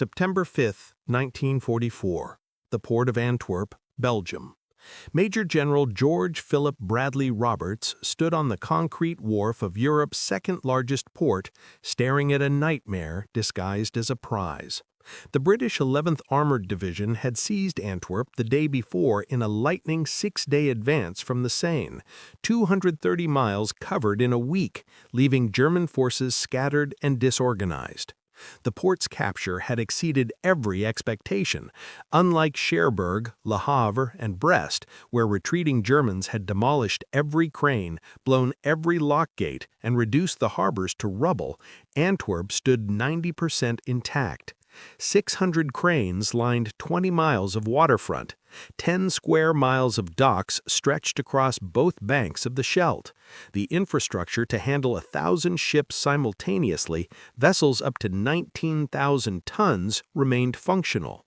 September 5, 1944. The port of Antwerp, Belgium. Major General George Philip Bradley Roberts stood on the concrete wharf of Europe's second-largest port, staring at a nightmare disguised as a prize. The British 11th Armored Division had seized Antwerp the day before in a lightning six-day advance from the Seine, 230 miles covered in a week, leaving German forces scattered and disorganized. The port's capture had exceeded every expectation. Unlike Cherbourg, Le Havre, and Brest, where retreating Germans had demolished every crane, blown every lock gate, and reduced the harbors to rubble, Antwerp stood 90% intact. 600 cranes lined 20 miles of waterfront. 10 square miles of docks stretched across both banks of the Scheldt. The infrastructure to handle 1,000 ships simultaneously, vessels up to 19,000 tons, remained functional.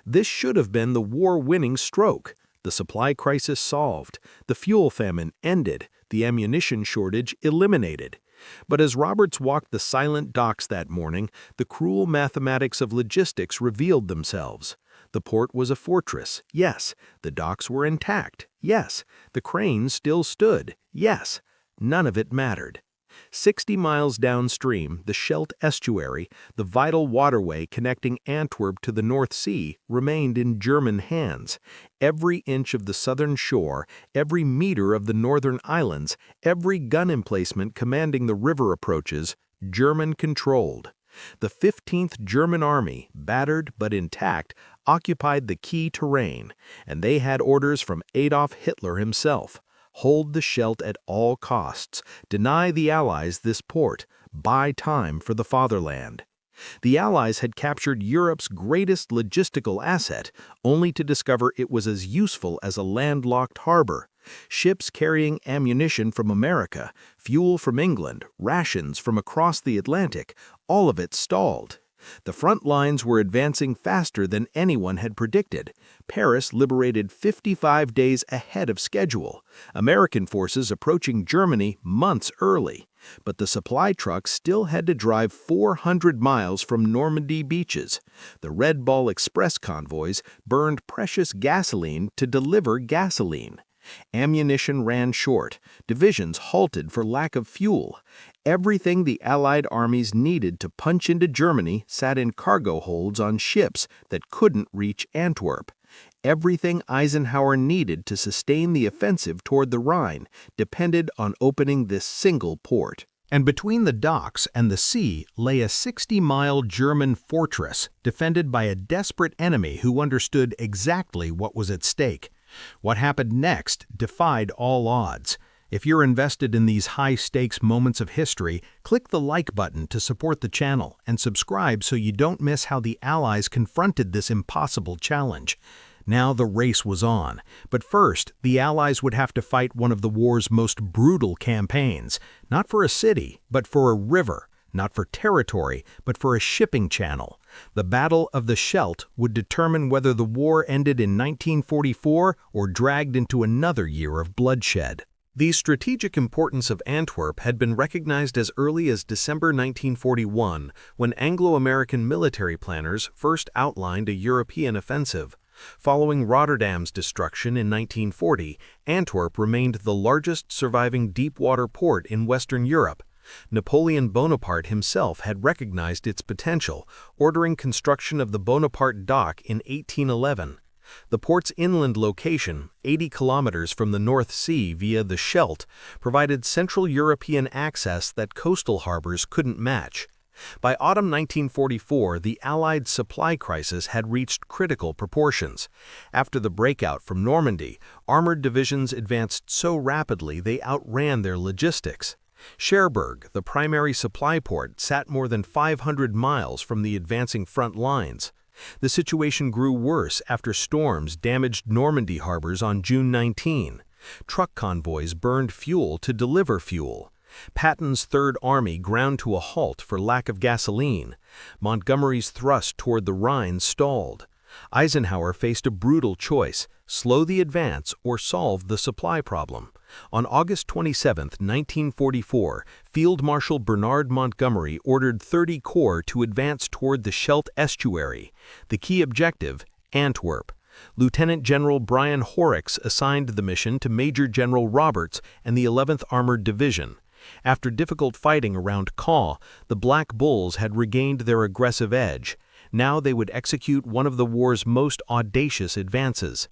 This should have been the war-winning stroke. The supply crisis solved, the fuel famine ended, the ammunition shortage eliminated. But as Roberts walked the silent docks that morning, the cruel mathematics of logistics revealed themselves. The port was a fortress, yes. The docks were intact, yes. The cranes still stood, yes. None of it mattered. 60 miles downstream, the Scheldt estuary, the vital waterway connecting Antwerp to the North Sea, remained in German hands. Every inch of the southern shore, every meter of the northern islands, every gun emplacement commanding the river approaches, German-controlled. The 15th German Army, battered but intact, occupied the key terrain, and they had orders from Adolf Hitler himself. Hold the Scheldt at all costs, deny the Allies this port, buy time for the fatherland. The Allies had captured Europe's greatest logistical asset, only to discover it was as useful as a landlocked harbor. Ships carrying ammunition from America, fuel from England, rations from across the Atlantic, all of it stalled. The front lines were advancing faster than anyone had predicted. Paris liberated 55 days ahead of schedule, American forces approaching Germany months early. But the supply trucks still had to drive 400 miles from Normandy beaches. The Red Ball Express convoys burned precious gasoline to deliver gasoline. Ammunition ran short, divisions halted for lack of fuel. Everything the Allied armies needed to punch into Germany sat in cargo holds on ships that couldn't reach Antwerp. Everything Eisenhower needed to sustain the offensive toward the Rhine depended on opening this single port. And between the docks and the sea lay a 60-mile German fortress defended by a desperate enemy who understood exactly what was at stake. What happened next defied all odds. If you're invested in these high-stakes moments of history, click the like button to support the channel and subscribe so you don't miss how the Allies confronted this impossible challenge. Now the race was on, but first the Allies would have to fight one of the war's most brutal campaigns, not for a city, but for a river. Not for territory, but for a shipping channel. The Battle of the Scheldt would determine whether the war ended in 1944 or dragged into another year of bloodshed. The strategic importance of Antwerp had been recognized as early as December 1941, when Anglo-American military planners first outlined a European offensive. Following Rotterdam's destruction in 1940, Antwerp remained the largest surviving deep-water port in Western Europe. Napoleon Bonaparte himself had recognized its potential, ordering construction of the Bonaparte Dock in 1811. The port's inland location, 80 kilometers from the North Sea via the Scheldt, provided Central European access that coastal harbors couldn't match. By autumn 1944, the Allied supply crisis had reached critical proportions. After the breakout from Normandy, armored divisions advanced so rapidly they outran their logistics. Cherbourg, the primary supply port, sat more than 500 miles from the advancing front lines. The situation grew worse after storms damaged Normandy harbors on June 19. Truck convoys burned fuel to deliver fuel. Patton's Third Army ground to a halt for lack of gasoline. Montgomery's thrust toward the Rhine stalled. Eisenhower faced a brutal choice: slow the advance or solve the supply problem. On August 27, 1944, Field Marshal Bernard Montgomery ordered 30 Corps to advance toward the Scheldt estuary. The key objective, Antwerp. Lieutenant General Brian Horrocks assigned the mission to Major General Roberts and the 11th Armored Division. After difficult fighting around Caen, the Black Bulls had regained their aggressive edge. Now they would execute one of the war's most audacious advances.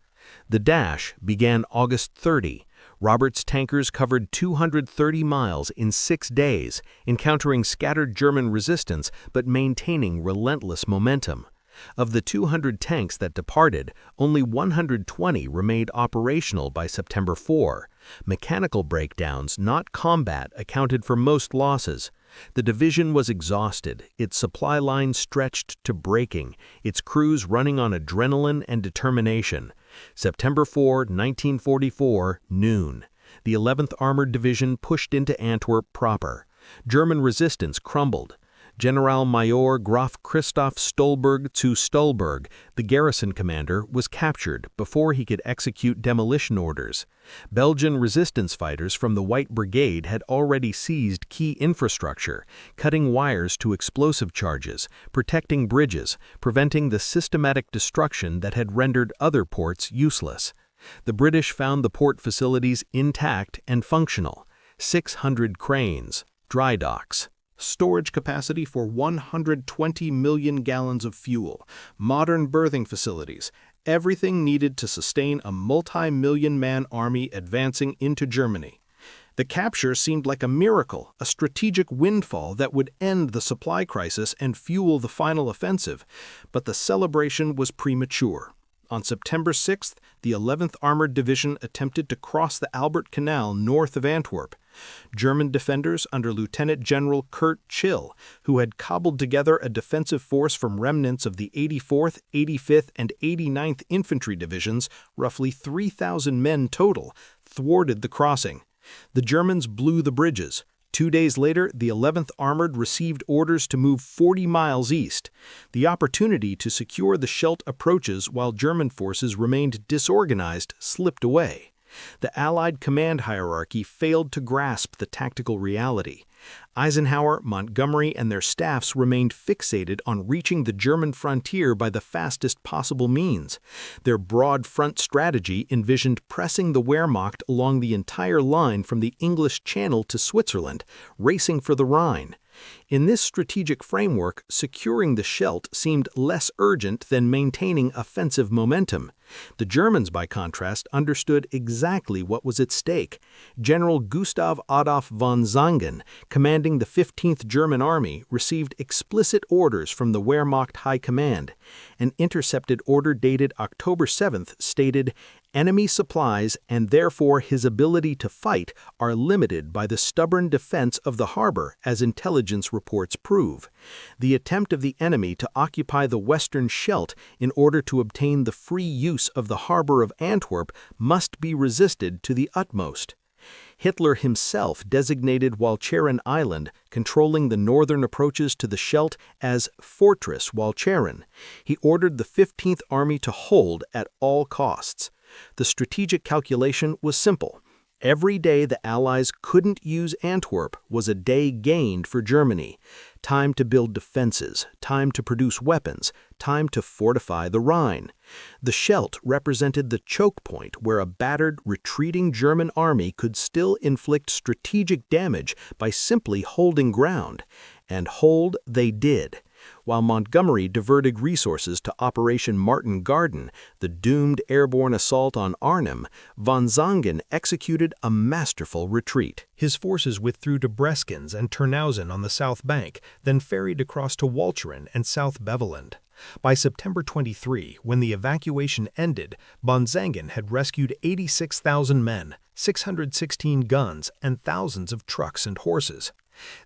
The dash began August 30. Roberts' tankers covered 230 miles in 6 days, encountering scattered German resistance but maintaining relentless momentum. Of the 200 tanks that departed, only 120 remained operational by September 4. Mechanical breakdowns, not combat, accounted for most losses. The division was exhausted, its supply line stretched to breaking, its crews running on adrenaline and determination. September 4, 1944, noon. The 11th Armored Division pushed into Antwerp proper. German resistance crumbled. Generalmajor Graf Christoph Stolberg zu Stolberg, the garrison commander, was captured before he could execute demolition orders. Belgian resistance fighters from the White Brigade had already seized key infrastructure, cutting wires to explosive charges, protecting bridges, preventing the systematic destruction that had rendered other ports useless. The British found the port facilities intact and functional: 600 cranes, dry docks, storage capacity for 120 million gallons of fuel, modern berthing facilities, everything needed to sustain a multi-million-man army advancing into Germany. The capture seemed like a miracle, a strategic windfall that would end the supply crisis and fuel the final offensive, but the celebration was premature. On September 6th, the 11th Armored Division attempted to cross the Albert Canal north of Antwerp. German defenders under Lieutenant General Kurt Chill, who had cobbled together a defensive force from remnants of the 84th, 85th, and 89th Infantry Divisions, roughly 3,000 men total, thwarted the crossing. The Germans blew the bridges. 2 days later, the 11th Armored received orders to move 40 miles east. The opportunity to secure the Scheldt approaches while German forces remained disorganized slipped away. The Allied command hierarchy failed to grasp the tactical reality. Eisenhower, Montgomery, and their staffs remained fixated on reaching the German frontier by the fastest possible means. Their broad front strategy envisioned pressing the Wehrmacht along the entire line from the English Channel to Switzerland, racing for the Rhine. In this strategic framework, securing the Scheldt seemed less urgent than maintaining offensive momentum. The Germans, by contrast, understood exactly what was at stake. General Gustav Adolf von Zangen, commanding the 15th German Army, received explicit orders from the Wehrmacht High Command. An intercepted order dated October 7th stated, "Enemy supplies and therefore his ability to fight are limited by the stubborn defense of the harbor, as intelligence reports prove. The attempt of the enemy to occupy the western Scheldt in order to obtain the free use of the harbor of Antwerp must be resisted to the utmost." Hitler himself designated Walcheren Island, controlling the northern approaches to the Scheldt, as Fortress Walcheren. He ordered the 15th Army to hold at all costs. The strategic calculation was simple. Every day the Allies couldn't use Antwerp was a day gained for Germany. Time to build defenses, time to produce weapons, time to fortify the Rhine. The Scheldt represented the choke point where a battered, retreating German army could still inflict strategic damage by simply holding ground. And hold they did. While Montgomery diverted resources to Operation Martin Garden, the doomed airborne assault on Arnhem, von Zangen executed a masterful retreat. His forces withdrew to Breskens and Ternausen on the south bank, then ferried across to Walcheren and South Beveland. By September 23, when the evacuation ended, von Zangen had rescued 86,000 men, 616 guns, and thousands of trucks and horses.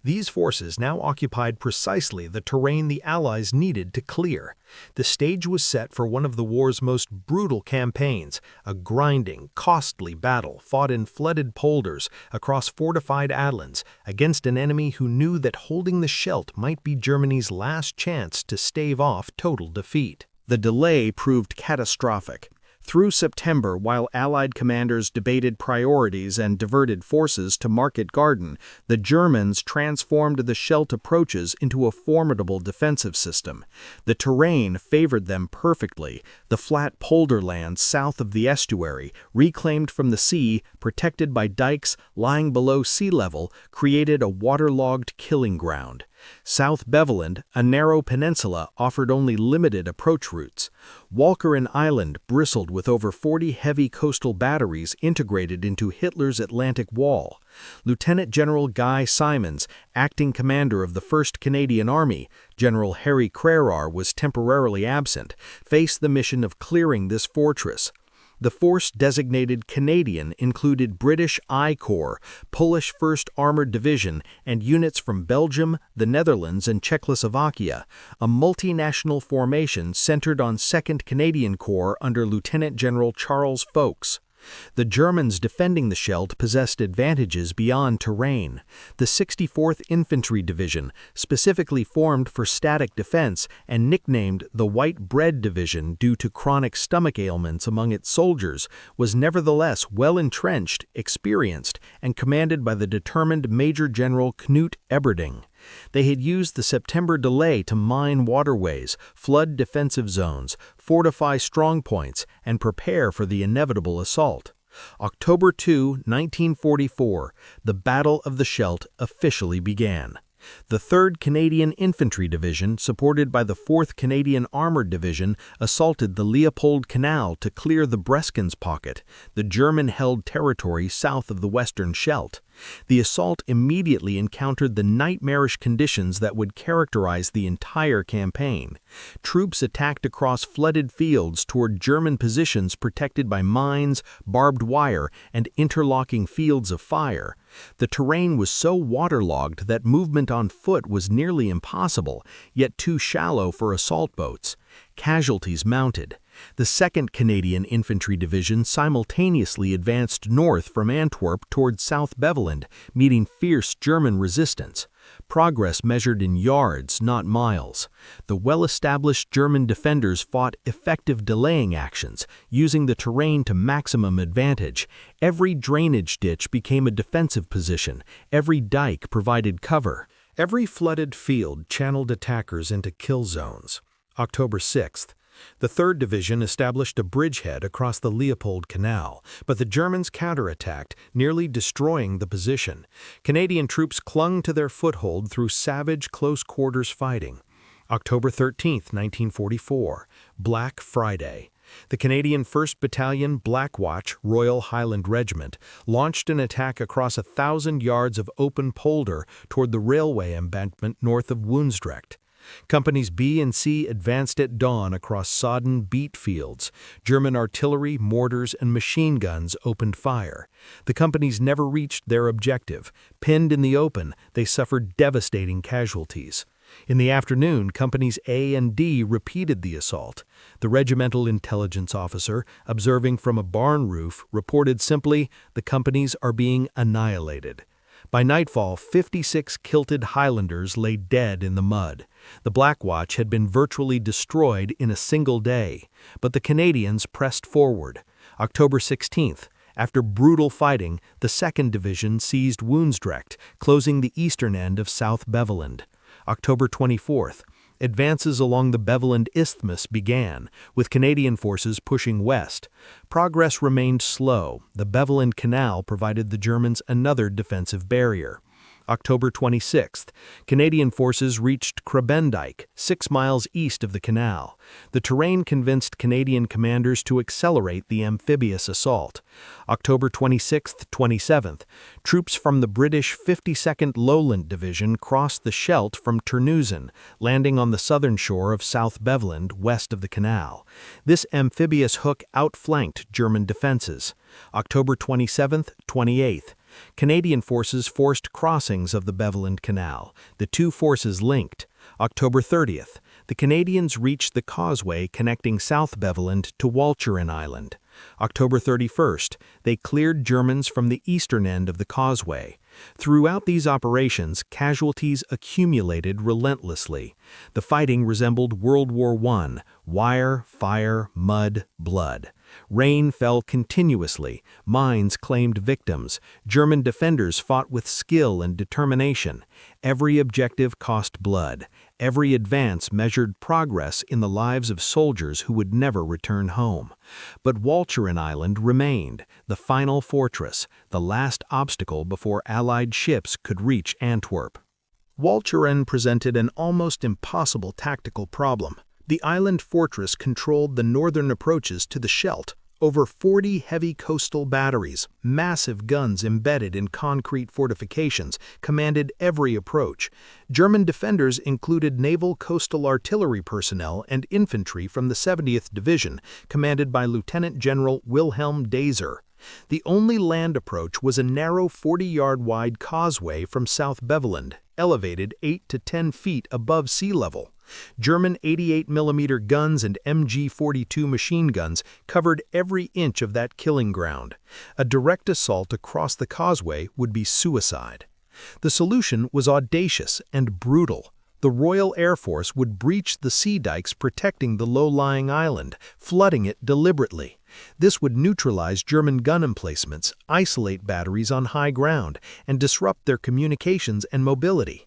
These forces now occupied precisely the terrain the Allies needed to clear. The stage was set for one of the war's most brutal campaigns, a grinding, costly battle fought in flooded polders across fortified Adlands against an enemy who knew that holding the Scheldt might be Germany's last chance to stave off total defeat. The delay proved catastrophic. Through September, while Allied commanders debated priorities and diverted forces to Market Garden, the Germans transformed the Scheldt approaches into a formidable defensive system. The terrain favored them perfectly. The flat polderland south of the estuary, reclaimed from the sea, protected by dikes lying below sea level, created a waterlogged killing ground. South Beveland, a narrow peninsula, offered only limited approach routes. Walcheren Island bristled with over 40 heavy coastal batteries integrated into Hitler's Atlantic Wall. Lieutenant General Guy Simons, acting commander of the 1st Canadian Army, General Harry Crerar was temporarily absent, faced the mission of clearing this fortress. The force designated Canadian included British I Corps, Polish 1st Armored Division, and units from Belgium, the Netherlands, and Czechoslovakia, a multinational formation centered on 2nd Canadian Corps under Lieutenant General Charles Foulkes. The Germans defending the Scheldt possessed advantages beyond terrain. The 64th Infantry Division, specifically formed for static defense and nicknamed the White Bread Division due to chronic stomach ailments among its soldiers, was nevertheless well entrenched, experienced, and commanded by the determined Major General Knut Eberding. They had used the September delay to mine waterways, flood defensive zones, fortify strongpoints, and prepare for the inevitable assault. October 2, 1944, the Battle of the Scheldt officially began. The 3rd Canadian Infantry Division, supported by the 4th Canadian Armored Division, assaulted the Leopold Canal to clear the Breskens Pocket, the German-held territory south of the western Scheldt. The assault immediately encountered the nightmarish conditions that would characterize the entire campaign. Troops attacked across flooded fields toward German positions protected by mines, barbed wire, and interlocking fields of fire. The terrain was so waterlogged that movement on foot was nearly impossible, yet too shallow for assault boats. Casualties mounted. The 2nd Canadian Infantry Division simultaneously advanced north from Antwerp toward South Beveland, meeting fierce German resistance. Progress measured in yards, not miles. The well-established German defenders fought effective delaying actions, using the terrain to maximum advantage. Every drainage ditch became a defensive position. Every dike provided cover. Every flooded field channeled attackers into kill zones. October 6th. The 3rd Division established a bridgehead across the Leopold Canal, but the Germans counterattacked, nearly destroying the position. Canadian troops clung to their foothold through savage close-quarters fighting. October 13, 1944, Black Friday. The Canadian 1st Battalion Black Watch Royal Highland Regiment launched an attack across 1,000 yards of open polder toward the railway embankment north of Woensdrecht. Companies B and C advanced at dawn across sodden beet fields. German artillery, mortars, and machine guns opened fire. The companies never reached their objective. Pinned in the open, they suffered devastating casualties. In the afternoon, Companies A and D repeated the assault. The regimental intelligence officer, observing from a barn roof, reported simply, "The companies are being annihilated." By nightfall, 56 kilted Highlanders lay dead in the mud. The Black Watch had been virtually destroyed in a single day, but the Canadians pressed forward. October 16th, after brutal fighting, the 2nd Division seized Woensdrecht, closing the eastern end of South Beveland. October 24th, advances along the Beveland Isthmus began, with Canadian forces pushing west. Progress remained slow. The Beveland Canal provided the Germans another defensive barrier. October 26th, Canadian forces reached Krabendijk, 6 miles east of the canal. The terrain convinced Canadian commanders to accelerate the amphibious assault. October 26th-27th, troops from the British 52nd Lowland Division crossed the Scheldt from Terneuzen, landing on the southern shore of South Beveland, west of the canal. This amphibious hook outflanked German defenses. October 27th-28th, Canadian forces forced crossings of the Beveland Canal. The two forces linked. October 30th, the Canadians reached the causeway connecting South Beveland to Walcheren Island. October 31st, they cleared Germans from the eastern end of the causeway. Throughout these operations, casualties accumulated relentlessly. The fighting resembled World War I: wire, fire, mud, blood. Rain fell continuously, mines claimed victims, German defenders fought with skill and determination. Every objective cost blood. Every advance measured progress in the lives of soldiers who would never return home. But Walcheren Island remained, the final fortress, the last obstacle before Allied ships could reach Antwerp. Walcheren presented an almost impossible tactical problem. The island fortress controlled the northern approaches to the Scheldt. Over 40 heavy coastal batteries, massive guns embedded in concrete fortifications, commanded every approach. German defenders included naval coastal artillery personnel and infantry from the 70th Division, commanded by Lieutenant General Wilhelm Daser. The only land approach was a narrow 40-yard-wide causeway from South Beveland, elevated 8 to 10 feet above sea level. German 88mm guns and MG-42 machine guns covered every inch of that killing ground. A direct assault across the causeway would be suicide. The solution was audacious and brutal. The Royal Air Force would breach the sea dikes protecting the low-lying island, flooding it deliberately. This would neutralize German gun emplacements, isolate batteries on high ground, and disrupt their communications and mobility.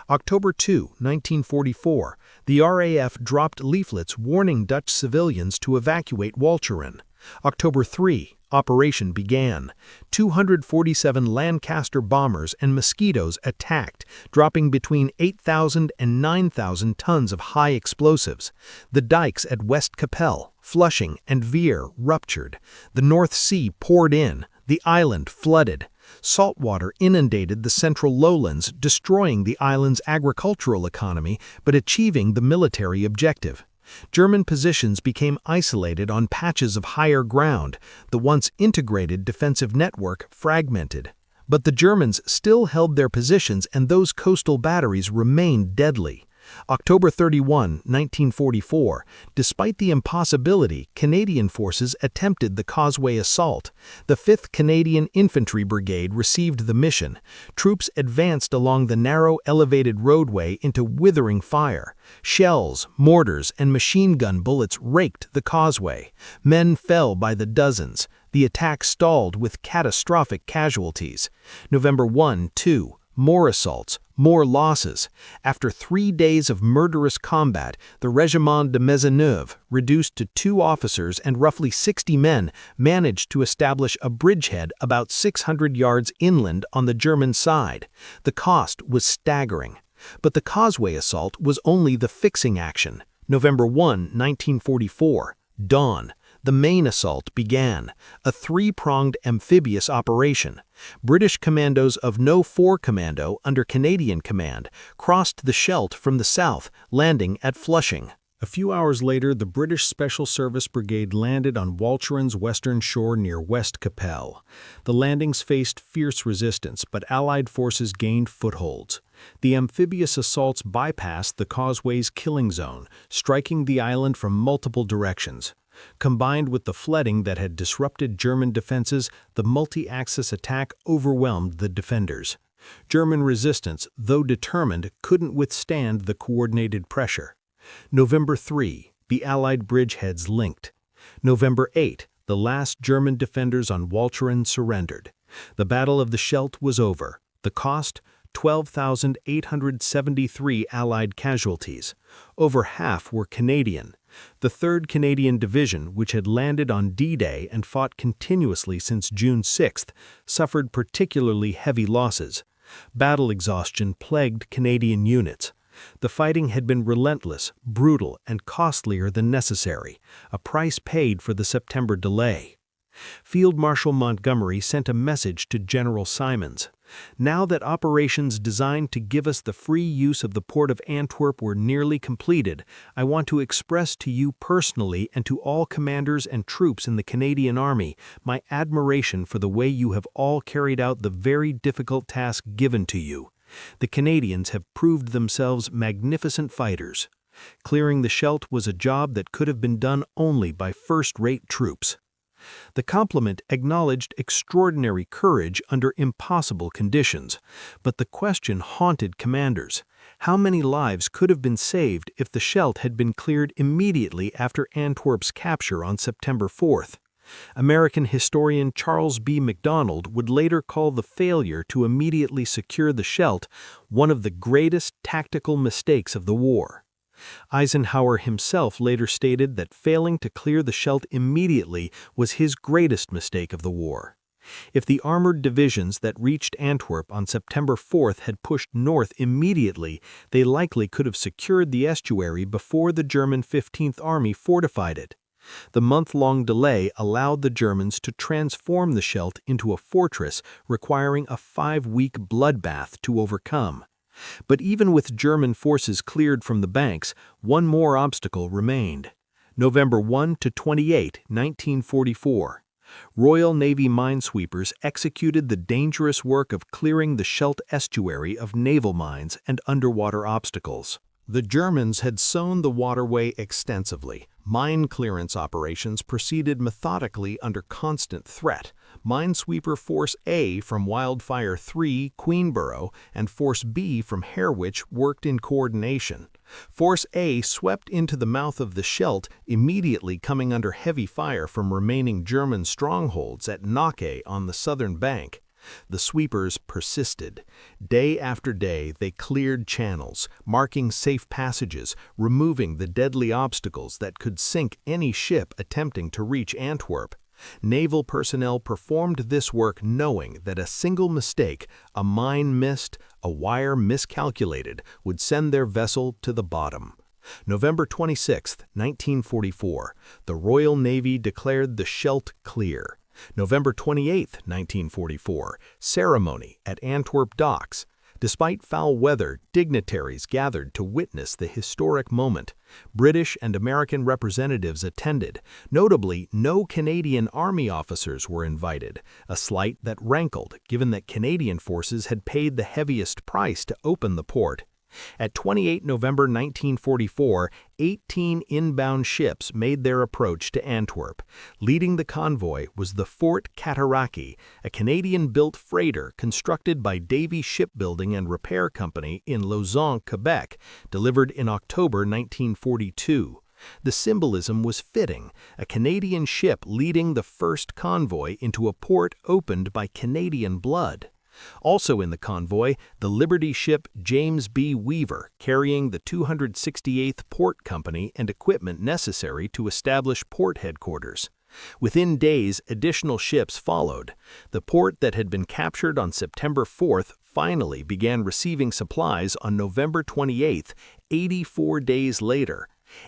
October 2, 1944, the RAF dropped leaflets warning Dutch civilians to evacuate Walcheren. October 3, operation began. 247 Lancaster bombers and Mosquitoes attacked, dropping between 8,000 and 9,000 tons of high explosives. The dikes at West Capelle, Flushing, and Veer ruptured. The North Sea poured in. The island flooded. Salt water inundated the central lowlands, destroying the island's agricultural economy but achieving the military objective. German positions became isolated on patches of higher ground, the once integrated defensive network fragmented. But the Germans still held their positions and those coastal batteries remained deadly. October 31, 1944, despite the impossibility, Canadian forces attempted the causeway assault. The 5th Canadian Infantry Brigade received the mission. Troops advanced along the narrow elevated roadway into withering fire. Shells, mortars, and machine gun bullets raked the causeway. Men fell by the dozens. The attack stalled with catastrophic casualties. November 1, 2. More assaults, more losses. After 3 days of murderous combat, the Régiment de Maisonneuve, reduced to 2 officers and roughly 60 men, managed to establish a bridgehead about 600 yards inland on the German side. The cost was staggering. But the causeway assault was only the fixing action. November 1, 1944, dawn. The main assault began, a 3-pronged amphibious operation. British commandos of No. 4 Commando under Canadian command crossed the Scheldt from the south, landing at Flushing. A few hours later, the British Special Service Brigade landed on Walcheren's western shore near West Capelle. The landings faced fierce resistance, but Allied forces gained footholds. The amphibious assaults bypassed the causeway's killing zone, striking the island from multiple directions. Combined with the flooding that had disrupted German defenses, the multi-axis attack overwhelmed the defenders. German resistance, though determined, couldn't withstand the coordinated pressure. November 3, the Allied bridgeheads linked. November 8, the last German defenders on Walcheren surrendered. The Battle of the Scheldt was over. The cost? 12,873 Allied casualties. Over half were Canadian. The 3rd Canadian Division, which had landed on D-Day and fought continuously since June 6, suffered particularly heavy losses. Battle exhaustion plagued Canadian units. The fighting had been relentless, brutal, and costlier than necessary, a price paid for the September delay. Field Marshal Montgomery sent a message to General Simons. Now that operations designed to give us the free use of the port of Antwerp were nearly completed, I want to express to you personally and to all commanders and troops in the Canadian Army my admiration for the way you have all carried out the very difficult task given to you. The Canadians have proved themselves magnificent fighters. Clearing the Scheldt was a job that could have been done only by first-rate troops. The compliment acknowledged extraordinary courage under impossible conditions, but the question haunted commanders. How many lives could have been saved if the Scheldt had been cleared immediately after Antwerp's capture on September 4th? American historian Charles B. MacDonald would later call the failure to immediately secure the Scheldt one of the greatest tactical mistakes of the war. Eisenhower himself later stated that failing to clear the Scheldt immediately was his greatest mistake of the war. If the armored divisions that reached Antwerp on September 4th had pushed north immediately, they likely could have secured the estuary before the German 15th Army fortified it. The month-long delay allowed the Germans to transform the Scheldt into a fortress requiring a 5-week bloodbath to overcome. But even with German forces cleared from the banks, one more obstacle remained. November 1 to 28, 1944. Royal Navy minesweepers executed the dangerous work of clearing the Scheldt estuary of naval mines and underwater obstacles. The Germans had sown the waterway extensively. Mine clearance operations proceeded methodically under constant threat. Minesweeper Force A from Wildfire 3, Queenborough, and Force B from Harwich worked in coordination. Force A swept into the mouth of the Scheldt, immediately coming under heavy fire from remaining German strongholds at Nocke on the southern bank. The sweepers persisted. Day after day, they cleared channels, marking safe passages, removing the deadly obstacles that could sink any ship attempting to reach Antwerp. Naval personnel performed this work knowing that a single mistake, a mine missed, a wire miscalculated, would send their vessel to the bottom. November 26, 1944, the Royal Navy declared the Scheldt clear. November 28, 1944, ceremony at Antwerp docks. Despite foul weather, dignitaries gathered to witness the historic moment. British and American representatives attended. Notably, no Canadian Army officers were invited, a slight that rankled given that Canadian forces had paid the heaviest price to open the port. At 28 November 1944, 18 inbound ships made their approach to Antwerp. Leading the convoy was the Fort Cataraqui, a Canadian-built freighter constructed by Davy Shipbuilding and Repair Company in Lausanne, Quebec, delivered in October 1942. The symbolism was fitting, a Canadian ship leading the first convoy into a port opened by Canadian blood. Also in the convoy, the Liberty ship James B. Weaver, carrying the 268th Port Company and equipment necessary to establish port headquarters. Within days, additional ships followed. The port that had been captured on September 4th finally began receiving supplies on November 28th, 84 days later.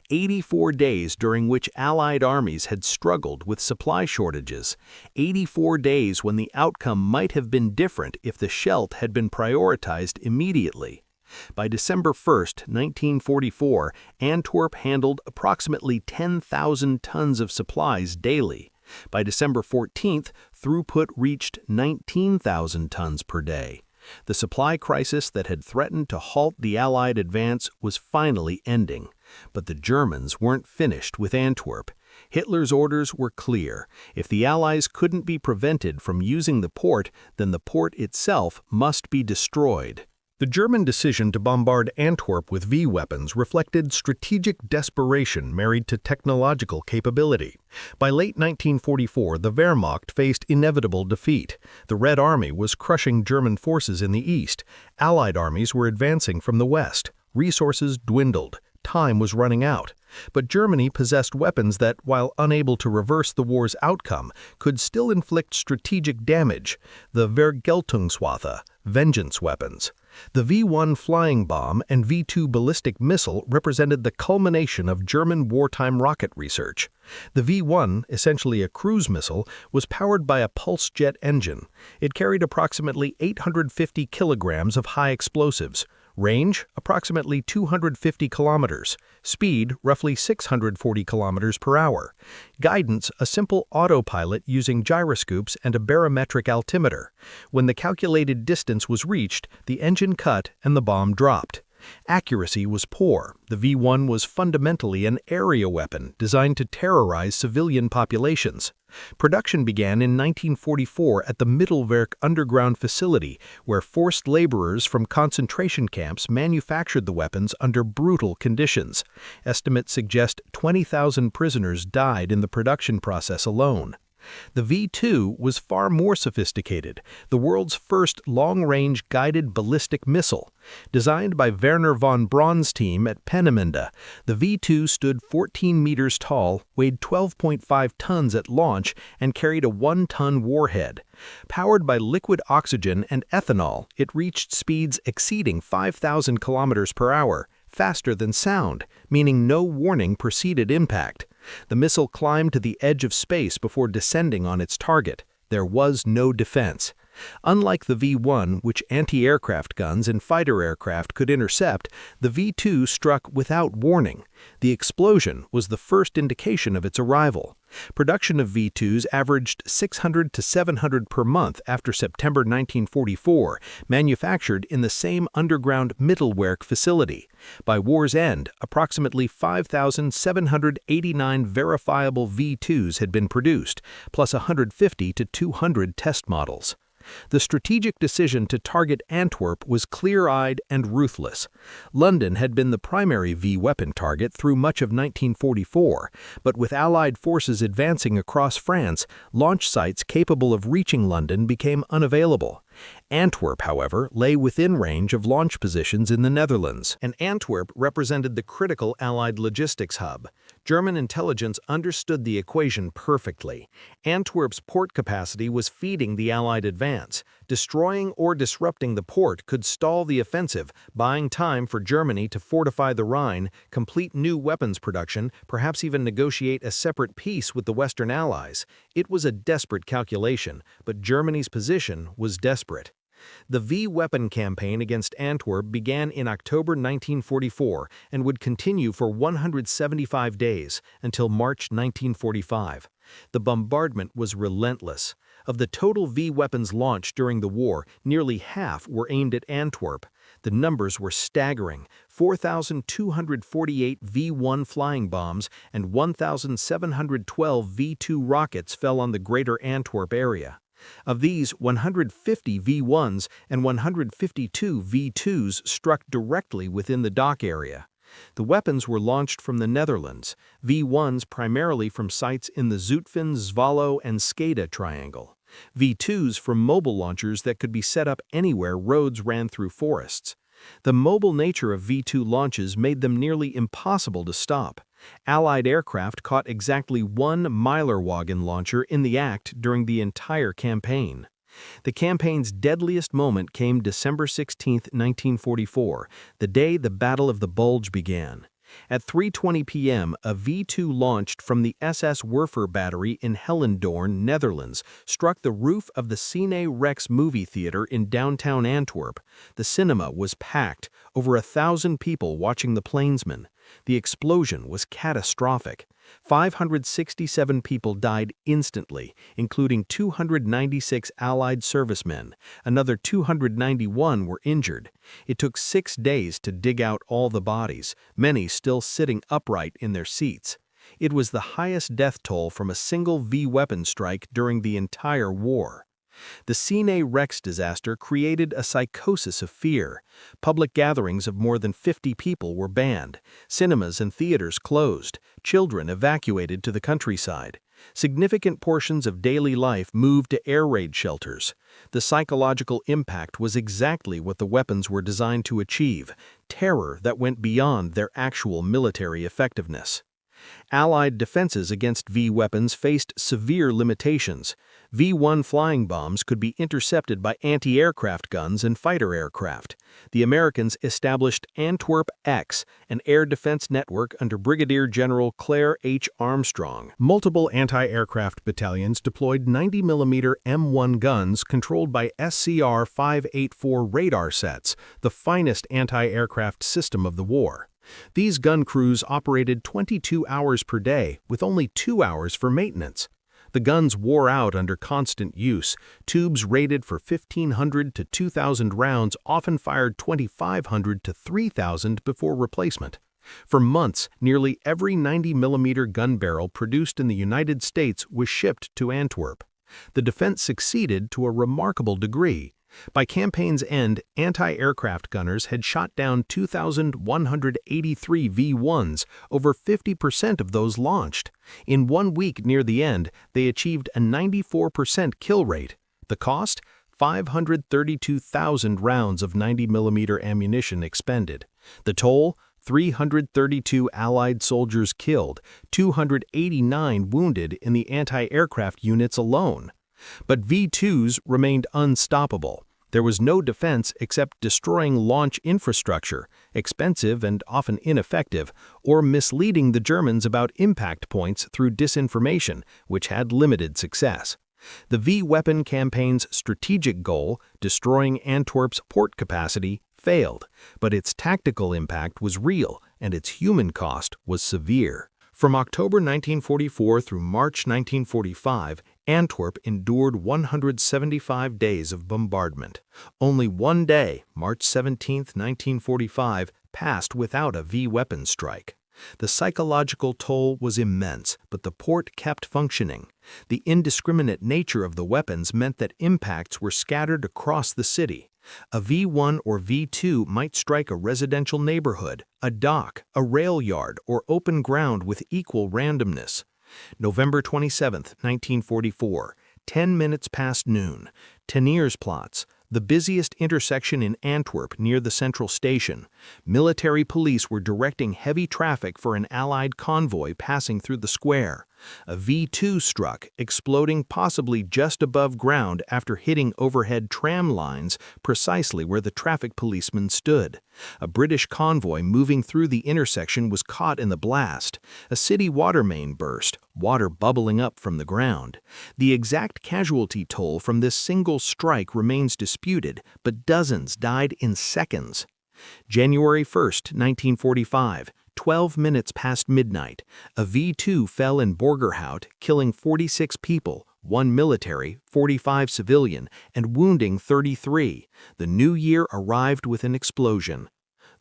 84 days during which Allied armies had struggled with supply shortages. 84 days when the outcome might have been different if the Scheldt had been prioritized immediately. By December 1, 1944, Antwerp handled approximately 10,000 tons of supplies daily. By December 14th, throughput reached 19,000 tons per day. The supply crisis that had threatened to halt the Allied advance was finally ending. But the Germans weren't finished with Antwerp. Hitler's orders were clear. If the Allies couldn't be prevented from using the port, then the port itself must be destroyed. The German decision to bombard Antwerp with V weapons reflected strategic desperation married to technological capability. By late 1944, the Wehrmacht faced inevitable defeat. The Red Army was crushing German forces in the east. Allied armies were advancing from the west. Resources dwindled. Time was running out. But Germany possessed weapons that, while unable to reverse the war's outcome, could still inflict strategic damage: the Vergeltungswaffe, vengeance weapons. The V-1 flying bomb and V-2 ballistic missile represented the culmination of German wartime rocket research. The V-1, essentially a cruise missile, was powered by a pulse jet engine. It carried approximately 850 kilograms of high explosives. Range, approximately 250 kilometers. Speed, roughly 640 kilometers per hour. Guidance, a simple autopilot using gyroscopes and a barometric altimeter. When the calculated distance was reached, the engine cut and the bomb dropped. Accuracy was poor. The V-1 was fundamentally an area weapon designed to terrorize civilian populations. Production began in 1944 at the Mittelwerk underground facility, where forced laborers from concentration camps manufactured the weapons under brutal conditions. Estimates suggest 20,000 prisoners died in the production process alone. The V-2 was far more sophisticated, the world's first long-range guided ballistic missile. Designed by Werner von Braun's team at Peenemünde, the V-2 stood 14 meters tall, weighed 12.5 tons at launch, and carried a 1-ton warhead. Powered by liquid oxygen and ethanol, it reached speeds exceeding 5,000 kilometers per hour, faster than sound, meaning no warning preceded impact. The missile climbed to the edge of space before descending on its target. There was no defense. Unlike the V-1, which anti-aircraft guns and fighter aircraft could intercept, the V-2 struck without warning. The explosion was the first indication of its arrival. Production of V-2s averaged 600 to 700 per month after September 1944, manufactured in the same underground Mittelwerk facility. By war's end, approximately 5,789 verifiable V-2s had been produced, plus 150 to 200 test models. The strategic decision to target Antwerp was clear-eyed and ruthless. London had been the primary V-weapon target through much of 1944, but with Allied forces advancing across France, launch sites capable of reaching London became unavailable. Antwerp, however, lay within range of launch positions in the Netherlands, and Antwerp represented the critical Allied logistics hub. German intelligence understood the equation perfectly. Antwerp's port capacity was feeding the Allied advance. Destroying or disrupting the port could stall the offensive, buying time for Germany to fortify the Rhine, complete new weapons production, perhaps even negotiate a separate peace with the Western Allies. It was a desperate calculation, but Germany's position was desperate. The V-weapon campaign against Antwerp began in October 1944 and would continue for 175 days until March 1945. The bombardment was relentless. Of the total V-weapons launched during the war, nearly half were aimed at Antwerp. The numbers were staggering: 4,248 V-1 flying bombs and 1,712 V-2 rockets fell on the greater Antwerp area. Of these, 150 V-1s and 152 V-2s struck directly within the dock area. The weapons were launched from the Netherlands, V-1s primarily from sites in the Zutphen, Zwolle, and Scheide triangle. V-2s from mobile launchers that could be set up anywhere roads ran through forests. The mobile nature of V-2 launches made them nearly impossible to stop. Allied aircraft caught exactly one Meilerwagen launcher in the act during the entire campaign. The campaign's deadliest moment came December 16, 1944, the day the Battle of the Bulge began. At 3:20 p.m., a V-2 launched from the SS Werfer battery in Hellendoorn, Netherlands, struck the roof of the Cine Rex movie theater in downtown Antwerp. The cinema was packed, over 1,000 people watching the planesman. The explosion was catastrophic. 567 people died instantly, including 296 Allied servicemen. Another 291 were injured. It took 6 days to dig out all the bodies, many still sitting upright in their seats. It was the highest death toll from a single V-weapon strike during the entire war. The Cine Rex disaster created a psychosis of fear. Public gatherings of more than 50 people were banned. Cinemas and theaters closed. Children evacuated to the countryside. Significant portions of daily life moved to air raid shelters. The psychological impact was exactly what the weapons were designed to achieve: terror that went beyond their actual military effectiveness. Allied defenses against V-weapons faced severe limitations. V-1 flying bombs could be intercepted by anti-aircraft guns and fighter aircraft. The Americans established Antwerp X, an air defense network under Brigadier General Claire H. Armstrong. Multiple anti-aircraft battalions deployed 90mm M1 guns controlled by SCR-584 radar sets, the finest anti-aircraft system of the war. These gun crews operated 22 hours per day, with only 2 hours for maintenance. The guns wore out under constant use. Tubes rated for 1,500 to 2,000 rounds often fired 2,500 to 3,000 before replacement. For months, nearly every 90mm gun barrel produced in the United States was shipped to Antwerp. The defense succeeded to a remarkable degree. By campaign's end, anti-aircraft gunners had shot down 2,183 V-1s, over 50% of those launched. In 1 week near the end, they achieved a 94% kill rate. The cost? 532,000 rounds of 90mm ammunition expended. The toll? 332 Allied soldiers killed, 289 wounded in the anti-aircraft units alone. But V-2s remained unstoppable. There was no defense except destroying launch infrastructure, expensive and often ineffective, or misleading the Germans about impact points through disinformation, which had limited success. The V-weapon campaign's strategic goal, destroying Antwerp's port capacity, failed, but its tactical impact was real and its human cost was severe. From October 1944 through March 1945, Antwerp endured 175 days of bombardment. Only one day, March 17, 1945, passed without a V-weapon strike. The psychological toll was immense, but the port kept functioning. The indiscriminate nature of the weapons meant that impacts were scattered across the city. A V-1 or V-2 might strike a residential neighborhood, a dock, a rail yard, or open ground with equal randomness. November 27, 1944, 10 minutes past noon, Teniersplatz, the busiest intersection in Antwerp near the central station. Military police were directing heavy traffic for an Allied convoy passing through the square. A V-2 struck, exploding possibly just above ground after hitting overhead tram lines precisely where the traffic policemen stood. A British convoy moving through the intersection was caught in the blast. A city water main burst, water bubbling up from the ground. The exact casualty toll from this single strike remains disputed, but dozens died in seconds. January 1, 1945. 12 minutes past midnight, a V-2 fell in Borgerhout, killing 46 people, 1 military, 45 civilian, and wounding 33. The new year arrived with an explosion.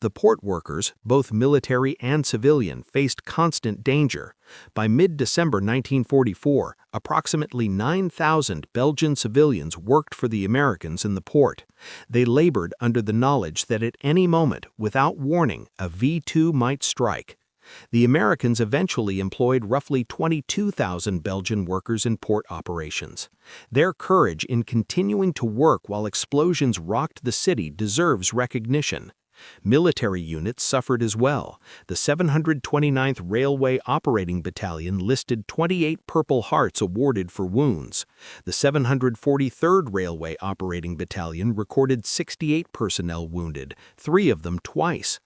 The port workers, both military and civilian, faced constant danger. By mid-December 1944, approximately 9,000 Belgian civilians worked for the Americans in the port. They labored under the knowledge that at any moment, without warning, a V-2 might strike. The Americans eventually employed roughly 22,000 Belgian workers in port operations. Their courage in continuing to work while explosions rocked the city deserves recognition. Military units suffered as well. The 729th Railway Operating Battalion listed 28 Purple Hearts awarded for wounds. The 743rd Railway Operating Battalion recorded 68 personnel wounded, 3 of them twice.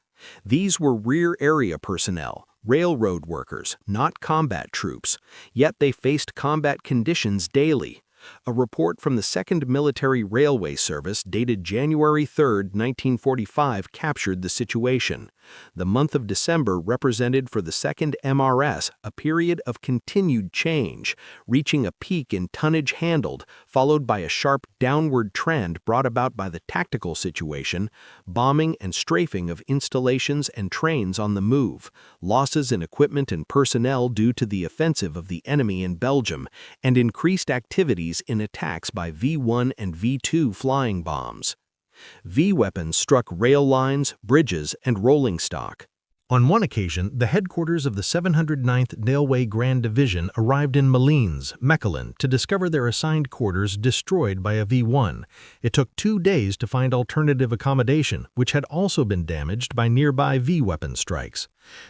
These were rear area personnel, railroad workers, not combat troops, yet they faced combat conditions daily. A report from the 2nd Military Railway Service dated January 3, 1945 captured the situation. The month of December represented for the 2nd MRS a period of continued change, reaching a peak in tonnage handled, followed by a sharp downward trend brought about by the tactical situation, bombing and strafing of installations and trains on the move, losses in equipment and personnel due to the offensive of the enemy in Belgium, and increased activities in attacks by V-1 and V-2 flying bombs. V-weapons struck rail lines, bridges, and rolling stock. On one occasion, the headquarters of the 709th Railway Grand Division arrived in Malines, Mechelen, to discover their assigned quarters destroyed by a V-1. It took 2 days to find alternative accommodation, which had also been damaged by nearby V-weapon strikes.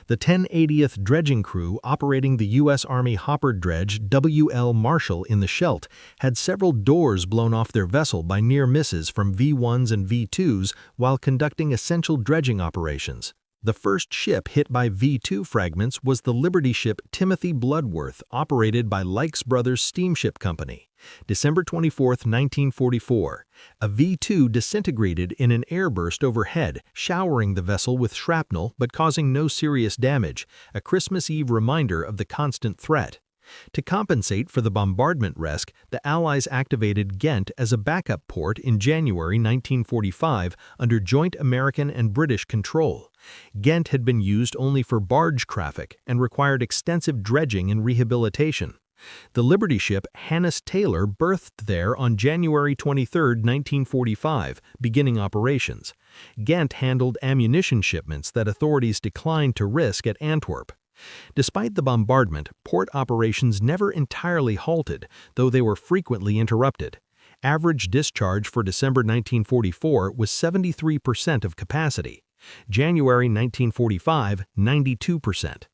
The 1080th dredging crew operating the U.S. Army hopper dredge W.L. Marshall in the Scheldt had several doors blown off their vessel by near misses from V-1s and V-2s while conducting essential dredging operations. The first ship hit by V-2 fragments was the Liberty ship Timothy Bloodworth, operated by Lykes Brothers Steamship Company. December 24, 1944. A V-2 disintegrated in an airburst overhead, showering the vessel with shrapnel but causing no serious damage, a Christmas Eve reminder of the constant threat. To compensate for the bombardment risk, the Allies activated Ghent as a backup port in January 1945 under joint American and British control. Ghent had been used only for barge traffic and required extensive dredging and rehabilitation. The Liberty ship Hannes Taylor berthed there on January 23, 1945, beginning operations. Ghent handled ammunition shipments that authorities declined to risk at Antwerp. Despite the bombardment, port operations never entirely halted, though they were frequently interrupted. Average discharge for December 1944 was 73% of capacity. January 1945, 92%.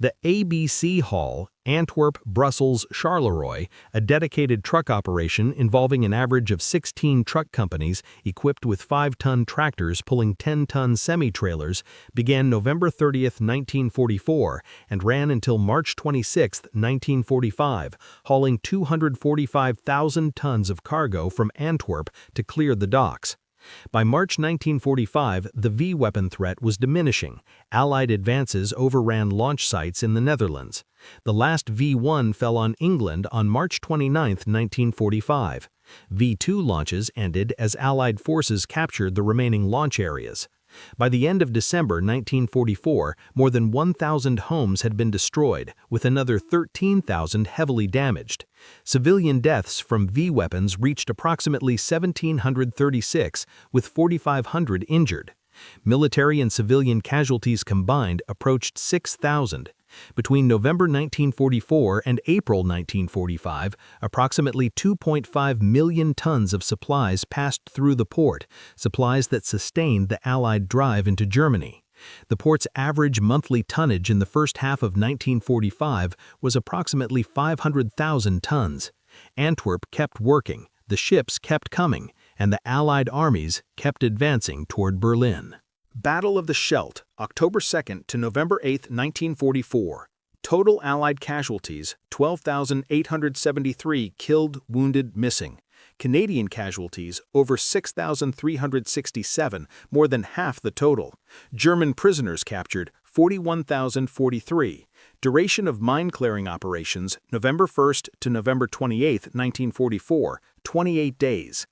The ABC Hall, Antwerp, Brussels, Charleroi, a dedicated truck operation involving an average of 16 truck companies equipped with 5-ton tractors pulling 10-ton semi-trailers, began November 30, 1944, and ran until March 26, 1945, hauling 245,000 tons of cargo from Antwerp to clear the docks. By March 1945, the V-weapon threat was diminishing. Allied advances overran launch sites in the Netherlands. The last V-1 fell on England on March 29, 1945. V-2 launches ended as Allied forces captured the remaining launch areas. By the end of December 1944, more than 1,000 homes had been destroyed, with another 13,000 heavily damaged. Civilian deaths from V-weapons reached approximately 1,736, with 4,500 injured. Military and civilian casualties combined approached 6,000. Between November 1944 and April 1945, approximately 2.5 million tons of supplies passed through the port, supplies that sustained the Allied drive into Germany. The port's average monthly tonnage in the first half of 1945 was approximately 500,000 tons. Antwerp kept working, the ships kept coming, and the Allied armies kept advancing toward Berlin. Battle of the Scheldt, October 2 to November 8, 1944. Total Allied casualties, 12,873 killed, wounded, missing. Canadian casualties, over 6,367, more than half the total. German prisoners captured, 41,043. Duration of mine-clearing operations, November 1 to November 28, 1944, 28 days.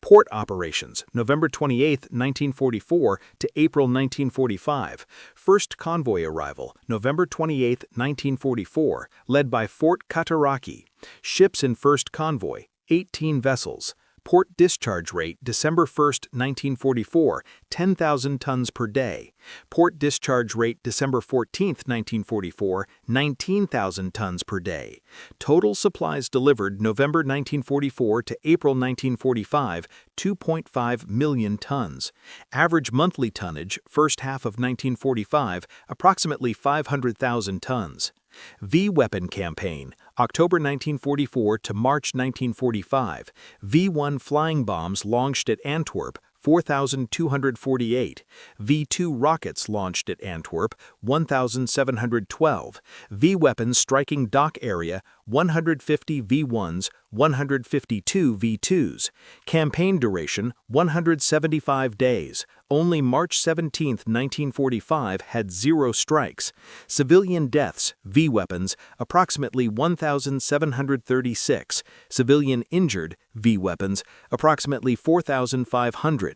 Port operations, November 28, 1944 to April 1945. First convoy arrival, November 28, 1944, led by Fort Cataraqui. Ships in first convoy, 18 vessels. Port discharge rate, December 1, 1944, 10,000 tons per day. Port discharge rate, December 14, 1944, 19,000 tons per day. Total supplies delivered November 1944 to April 1945, 2.5 million tons. Average monthly tonnage, first half of 1945, approximately 500,000 tons. V-weapon campaign, October 1944 to March 1945. V-1 flying bombs launched at Antwerp, 4,248. V-2 rockets launched at Antwerp, 1,712. V-weapons striking dock area, 150 V-1s, 152 V-2s. Campaign duration, 175 days. Only March 17, 1945 had 0 strikes. Civilian deaths, V-weapons, approximately 1,736. Civilian injured, V-weapons, approximately 4,500.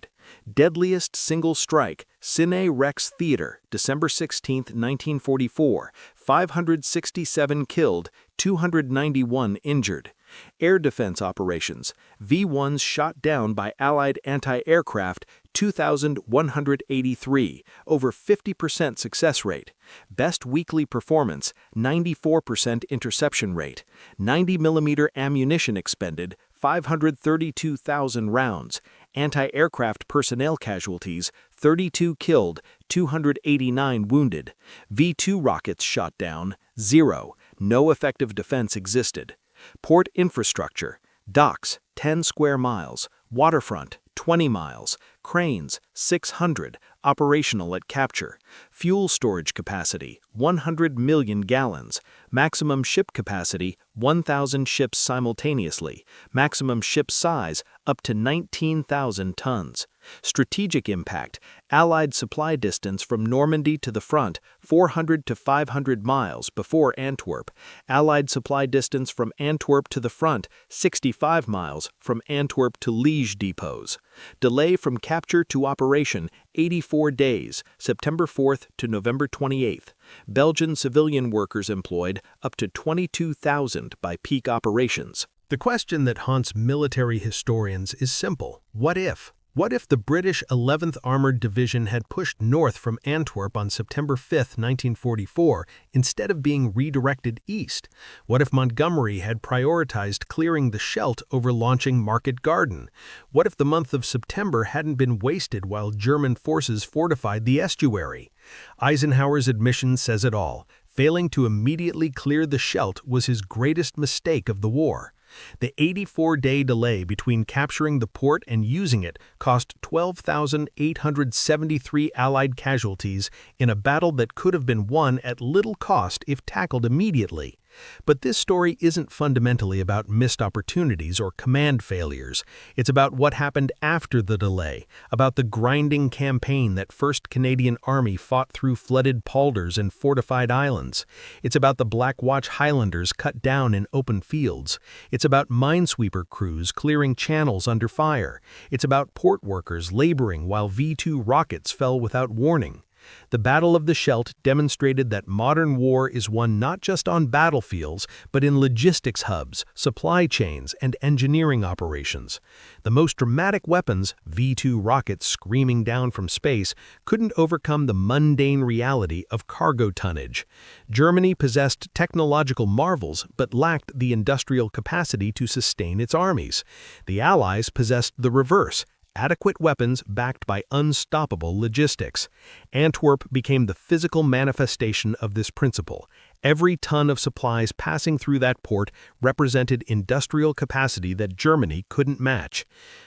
Deadliest single strike, Cine Rex Theater, December 16, 1944, 567 killed, 291 injured. Air defense operations, V-1s shot down by Allied anti-aircraft, 2,183, over 50% success rate. Best weekly performance, 94% interception rate. 90mm ammunition expended, 532,000 rounds. Anti-aircraft personnel casualties, 32 killed, 289 wounded. V-2 rockets shot down, 0. No effective defense existed. Port infrastructure, docks, 10 square miles, waterfront, 20 miles, cranes, 600, operational at capture. Fuel storage capacity, 100 million gallons. Maximum ship capacity, 1,000 ships simultaneously. Maximum ship size, up to 19,000 tons. Strategic impact: Allied supply distance from Normandy to the front, 400 to 500 miles before Antwerp. Allied supply distance from Antwerp to the front, 65 miles from Antwerp to Liège depots. Delay from capture to operation, 84 days, September 4th to November 28th. Belgian civilian workers employed, up to 22,000 by peak operations. The question that haunts military historians is simple. What if? What if the British 11th Armored Division had pushed north from Antwerp on September 5, 1944, instead of being redirected east? What if Montgomery had prioritized clearing the Scheldt over launching Market Garden? What if the month of September hadn't been wasted while German forces fortified the estuary? Eisenhower's admission says it all. Failing to immediately clear the Scheldt was his greatest mistake of the war. The 84-day delay between capturing the port and using it cost 12,873 Allied casualties in a battle that could have been won at little cost if tackled immediately. But this story isn't fundamentally about missed opportunities or command failures. It's about what happened after the delay, about the grinding campaign that 1st Canadian Army fought through flooded polders and fortified islands. It's about the Black Watch Highlanders cut down in open fields. It's about minesweeper crews clearing channels under fire. It's about port workers laboring while V-2 rockets fell without warning. The Battle of the Scheldt demonstrated that modern war is won not just on battlefields, but in logistics hubs, supply chains, and engineering operations. The most dramatic weapons, V-2 rockets screaming down from space, couldn't overcome the mundane reality of cargo tonnage. Germany possessed technological marvels, but lacked the industrial capacity to sustain its armies. The Allies possessed the reverse: adequate weapons backed by unstoppable logistics. Antwerp became the physical manifestation of this principle. Every ton of supplies passing through that port represented industrial capacity that Germany couldn't match.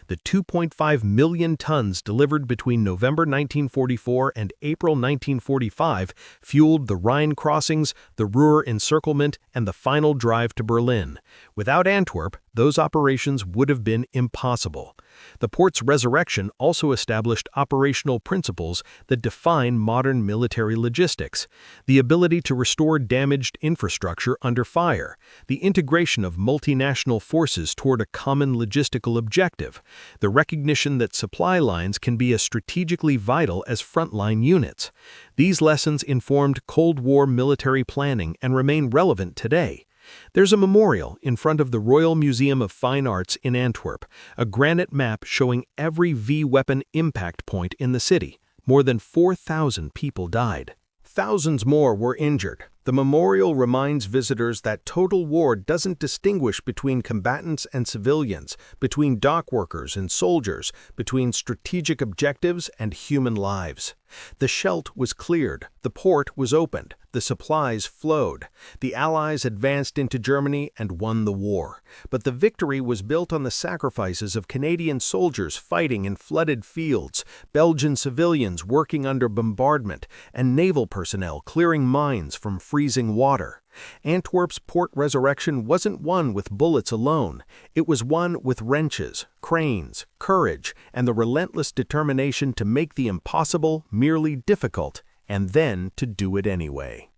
The 2.5 million tons delivered between November 1944 and April 1945 fueled the Rhine crossings, the Ruhr encirclement, and the final drive to Berlin. Without Antwerp, those operations would have been impossible. The port's resurrection also established operational principles that define modern military logistics: the ability to restore damaged infrastructure under fire, the integration of multinational forces toward a common logistical objective, the recognition that supply lines can be as strategically vital as frontline units. These lessons informed Cold War military planning and remain relevant today. There's a memorial in front of the Royal Museum of Fine Arts in Antwerp, a granite map showing every V-weapon impact point in the city. More than 4,000 people died. Thousands more were injured. The memorial reminds visitors that total war doesn't distinguish between combatants and civilians, between dock workers and soldiers, between strategic objectives and human lives. The Scheldt was cleared, the port was opened, the supplies flowed. The Allies advanced into Germany and won the war. But the victory was built on the sacrifices of Canadian soldiers fighting in flooded fields, Belgian civilians working under bombardment, and naval personnel clearing mines from freezing water. Antwerp's port resurrection wasn't won with bullets alone. It was won with wrenches, cranes, courage, and the relentless determination to make the impossible merely difficult, and then to do it anyway.